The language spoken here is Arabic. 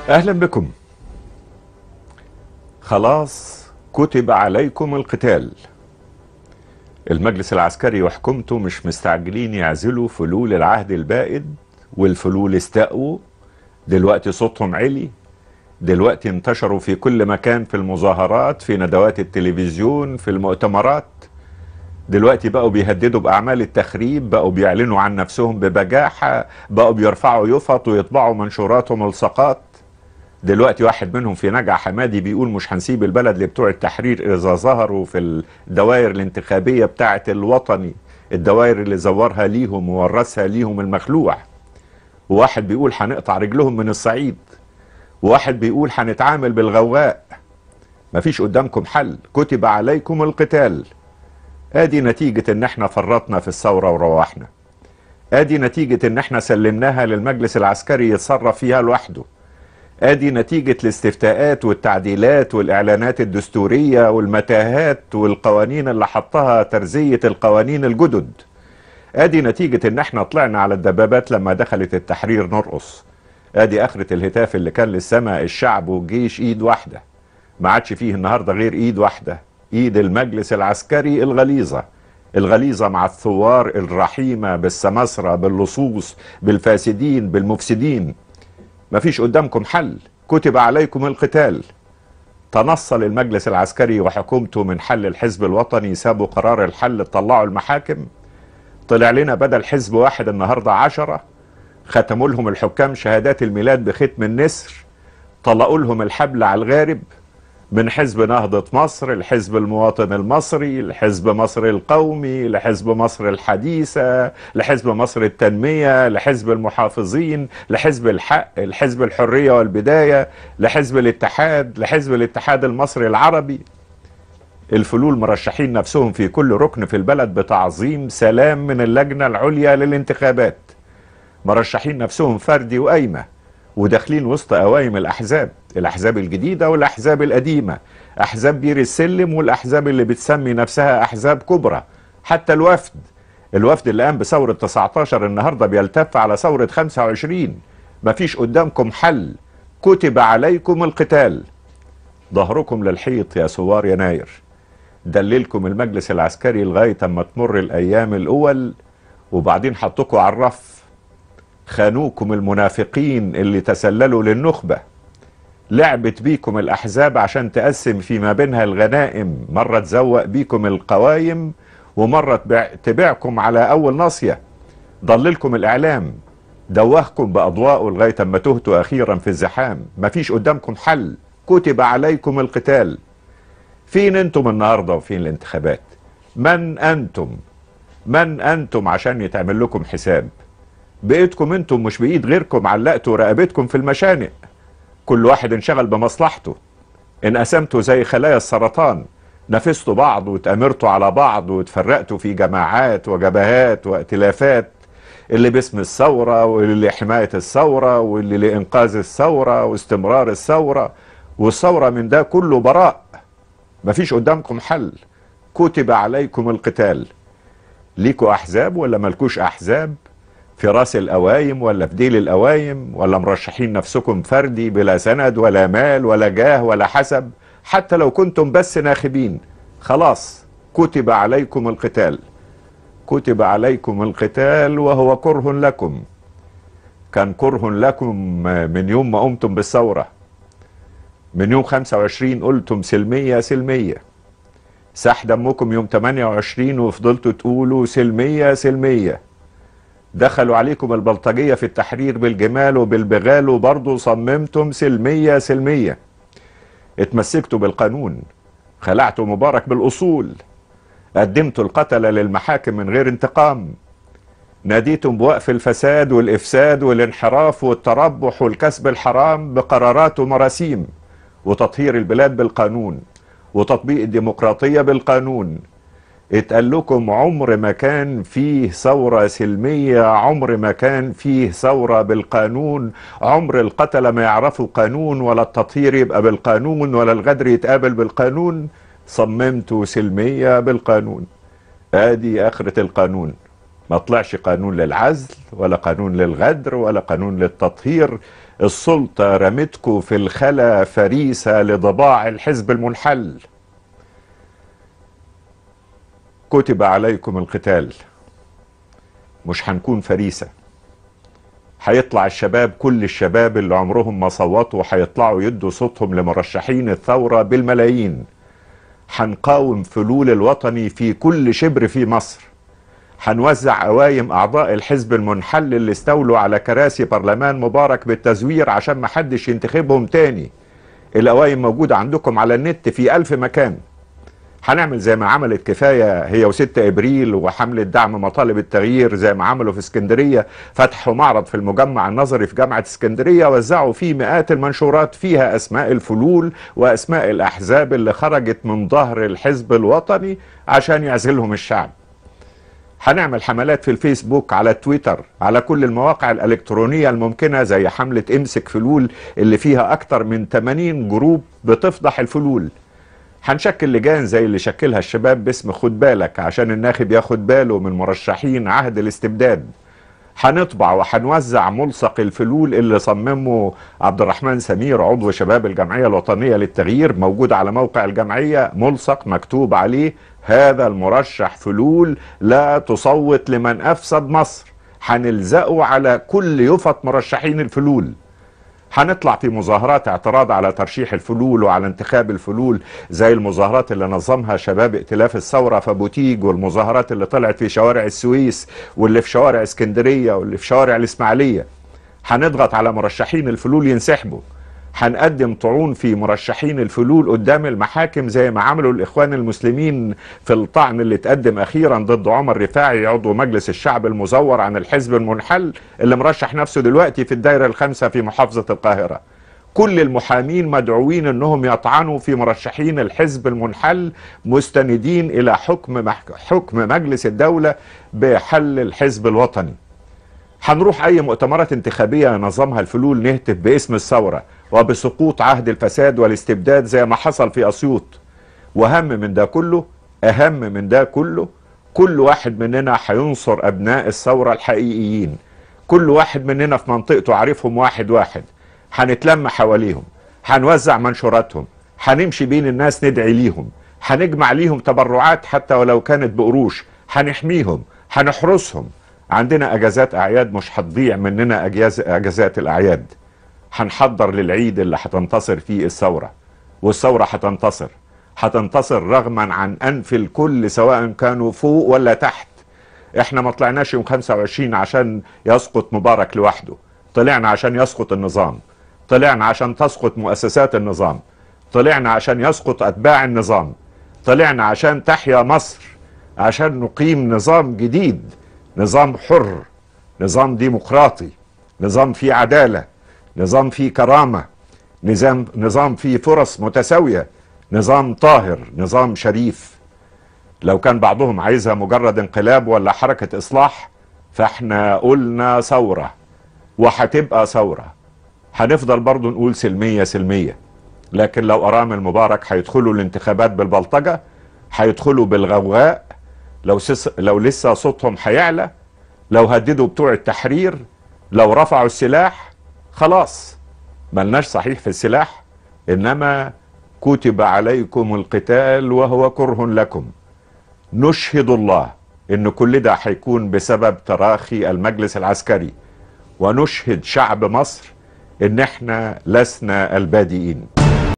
أهلا بكم. خلاص كتب عليكم القتال. المجلس العسكري وحكومته مش مستعجلين يعزلوا فلول العهد البائد، والفلول استقوا دلوقتي، صوتهم علي دلوقتي، انتشروا في كل مكان، في المظاهرات، في ندوات التلفزيون، في المؤتمرات. دلوقتي بقوا بيهددوا بأعمال التخريب، بقوا بيعلنوا عن نفسهم ببجاحة، بقوا بيرفعوا يفط ويطبعوا منشورات وملصقات. دلوقتي واحد منهم في نجع حمادي بيقول مش هنسيب البلد لبتوع التحرير إذا ظهروا في الدوائر الانتخابية بتاعة الوطني، الدوائر اللي زورها ليهم وورثها ليهم المخلوع. وواحد بيقول هنقطع رجلهم من الصعيد، وواحد بيقول هنتعامل بالغواء. مفيش قدامكم حل، كتب عليكم القتال. ادي نتيجة ان احنا فرطنا في الثورة وروحنا. ادي نتيجة ان احنا سلمناها للمجلس العسكري يتصرف فيها لوحده. ادي نتيجة الاستفتاءات والتعديلات والاعلانات الدستورية والمتاهات والقوانين اللي حطها ترزية القوانين الجدد. ادي نتيجة ان احنا طلعنا على الدبابات لما دخلت التحرير نرقص. ادي اخرة الهتاف اللي كان للسماء الشعب والجيش ايد واحدة. ما عادش فيه النهاردة غير ايد واحدة، ايد المجلس العسكري الغليظة مع الثوار الرحيمة بالسماسرة باللصوص بالفاسدين بالمفسدين. مفيش قدامكم حل، كتب عليكم القتال. تنصل المجلس العسكري وحكومته من حل الحزب الوطني، سابوا قرار الحل، طلعوا المحاكم. طلع لنا بدل حزب واحد النهاردة 10. ختموا لهم الحكام شهادات الميلاد بختم النسر. طلقوا لهم الحبل على الغارب، من حزب نهضة مصر، الحزب المواطن المصري، لحزب مصر القومي، لحزب مصر الحديثة، لحزب مصر التنمية، لحزب المحافظين، لحزب الحق، لحزب الحرية والبداية، لحزب الاتحاد، لحزب الاتحاد المصري العربي. الفلول مرشحين نفسهم في كل ركن في البلد بتعظيم سلام من اللجنة العليا للانتخابات. مرشحين نفسهم فردي وقايمة، وداخلين وسط قوايم الأحزاب الجديدة والأحزاب القديمة، أحزاب بير السلم والأحزاب اللي بتسمي نفسها أحزاب كبرى. حتى الوفد اللي قام بثورة 19 النهاردة بيلتف على ثورة 25. مفيش قدامكم حل، كتب عليكم القتال. ظهركم للحيط يا ثوار يناير. دللكم المجلس العسكري لغاية اما تمر الأيام الأول، وبعدين حطكوا على الرف. خانوكم المنافقين اللي تسللوا للنخبة. لعبت بيكم الأحزاب عشان تقسم فيما بينها الغنائم، مرة تزوق بيكم القوايم، ومرة تبيعكم على أول ناصية. ضللكم الإعلام، دوهكم بأضواءه لغاية ما تهتوا أخيرا في الزحام. مفيش قدامكم حل، كتب عليكم القتال. فين أنتم النهاردة وفين الانتخابات؟ من أنتم عشان يتعمل لكم حساب؟ بإيدكم انتم مش بإيد غيركم. علقتوا رقبتكم في المشانق، كل واحد انشغل بمصلحته. انقسمتوا زي خلايا السرطان، نافستوا بعض واتأمرتوا على بعض واتفرقتوا في جماعات وجبهات وائتلافات، اللي باسم الثورة واللي لحماية الثورة واللي لإنقاذ الثورة واستمرار الثورة، والثورة من ده كله براء. مفيش قدامكم حل، كتب عليكم القتال. ليكوا أحزاب ولا ملكوش أحزاب؟ في راس القوايم ولا في ديل القوايم؟ ولا مرشحين نفسكم فردي بلا سند ولا مال ولا جاه ولا حسب؟ حتى لو كنتم بس ناخبين، خلاص كتب عليكم القتال. كتب عليكم القتال وهو كره لكم. كان كره لكم من يوم ما قمتم بالثورة. من يوم 25 قلتم سلمية سلمية. ساح دمكم يوم 28 وفضلتوا تقولوا سلمية سلمية. دخلوا عليكم البلطجية في التحرير بالجمال وبالبغال وبرضه صممتم سلمية سلمية. اتمسكتوا بالقانون، خلعتوا مبارك بالأصول، قدمتوا القتلة للمحاكم من غير انتقام، ناديتم بوقف الفساد والإفساد والانحراف والتربح والكسب الحرام بقرارات ومراسيم، وتطهير البلاد بالقانون، وتطبيق الديمقراطية بالقانون. اتقال لكم عمر ما كان فيه ثورة سلمية، عمر ما كان فيه ثورة بالقانون، عمر القتلة ما يعرفوا قانون، ولا التطهير يبقى بالقانون، ولا الغدر يتقابل بالقانون. صممتوا سلمية بالقانون. ادي اخرة القانون. ما طلعش قانون للعزل ولا قانون للغدر ولا قانون للتطهير. السلطة رمتكم في الخلا فريسة لضباع الحزب المنحل. كتب عليكم القتال، مش هنكون فريسة. هيطلع الشباب، كل الشباب اللي عمرهم ما صوتوا هيطلعوا يدوا صوتهم لمرشحين الثورة بالملايين. هنقاوم فلول الوطني في كل شبر في مصر. هنوزع قوايم أعضاء الحزب المنحل اللي استولوا على كراسي برلمان مبارك بالتزوير عشان ما حدش ينتخبهم تاني. القوايم موجودة عندكم على النت في 1000 مكان. هنعمل زي ما عملت كفاية هي و6 ابريل وحملة دعم مطالب التغيير، زي ما عملوا في اسكندرية، فتحوا معرض في المجمع النظري في جامعة اسكندرية، وزعوا فيه مئات المنشورات فيها اسماء الفلول واسماء الاحزاب اللي خرجت من ظهر الحزب الوطني عشان يعزلهم الشعب. هنعمل حملات في الفيسبوك، على تويتر، على كل المواقع الالكترونية الممكنة، زي حملة امسك فلول اللي فيها اكتر من 80 جروب بتفضح الفلول. هنشكل لجان زي اللي شكلها الشباب باسم خد بالك، عشان الناخب ياخد باله من مرشحين عهد الاستبداد. هنطبع وهنوزع ملصق الفلول اللي صممه عبد الرحمن سمير عضو شباب الجمعية الوطنية للتغيير، موجود على موقع الجمعية ملصق مكتوب عليه: هذا المرشح فلول، لا تصوت لمن أفسد مصر. هنلزقه على كل يفط مرشحين الفلول. هنطلع في مظاهرات اعتراض على ترشيح الفلول وعلى انتخاب الفلول، زي المظاهرات اللي نظمها شباب ائتلاف الثورة في بوتيج، والمظاهرات اللي طلعت في شوارع السويس واللي في شوارع اسكندرية واللي في شوارع الإسماعيلية. هنضغط على مرشحين الفلول ينسحبوا. هنقدم طعون في مرشحين الفلول قدام المحاكم، زي ما عملوا الإخوان المسلمين في الطعن اللي اتقدم أخيرا ضد عمر رفاعي عضو مجلس الشعب المزور عن الحزب المنحل، اللي مرشح نفسه دلوقتي في الدائرة الخامسة في محافظة القاهرة. كل المحامين مدعوين انهم يطعنوا في مرشحين الحزب المنحل، مستندين الى حكم مجلس الدولة بحل الحزب الوطني. هنروح اي مؤتمرات انتخابية نظمها الفلول، نهتف باسم الثورة وبسقوط عهد الفساد والاستبداد زي ما حصل في اسيوط. واهم من ده كله، اهم من ده كله، كل واحد مننا هينصر ابناء الثورة الحقيقيين. كل واحد مننا في منطقته عارفهم واحد واحد، هنتلم حواليهم، هنوزع منشوراتهم، هنمشي بين الناس ندعي ليهم، هنجمع ليهم تبرعات حتى ولو كانت بقروش، هنحميهم، هنحرسهم. عندنا اجازات اعياد مش هتضيع مننا اجازات الاعياد. هنحضر للعيد اللي هتنتصر فيه الثورة، والثورة هتنتصر رغما عن انف الكل، سواء كانوا فوق ولا تحت. احنا ما طلعناش يوم 25 عشان يسقط مبارك لوحده، طلعنا عشان يسقط النظام، طلعنا عشان تسقط مؤسسات النظام، طلعنا عشان يسقط أتباع النظام، طلعنا عشان تحيا مصر، عشان نقيم نظام جديد، نظام حر، نظام ديمقراطي، نظام فيه عدالة، نظام فيه كرامة، نظام فيه فرص متساوية، نظام طاهر، نظام شريف. لو كان بعضهم عايزها مجرد انقلاب ولا حركة إصلاح، فاحنا قلنا ثورة وهتبقى ثورة. هنفضل برضو نقول سلمية سلمية، لكن لو أرامل مبارك هيدخلوا الانتخابات بالبلطجة، هيدخلوا بالغوغاء، لو لسه صوتهم هيعلى، لو هددوا بتوع التحرير، لو رفعوا السلاح، خلاص ملناش صحيح في السلاح. إنما كتب عليكم القتال وهو كره لكم. نشهد الله إن كل ده هيكون بسبب تراخي المجلس العسكري، ونشهد شعب مصر إن احنا لسنا البادئين.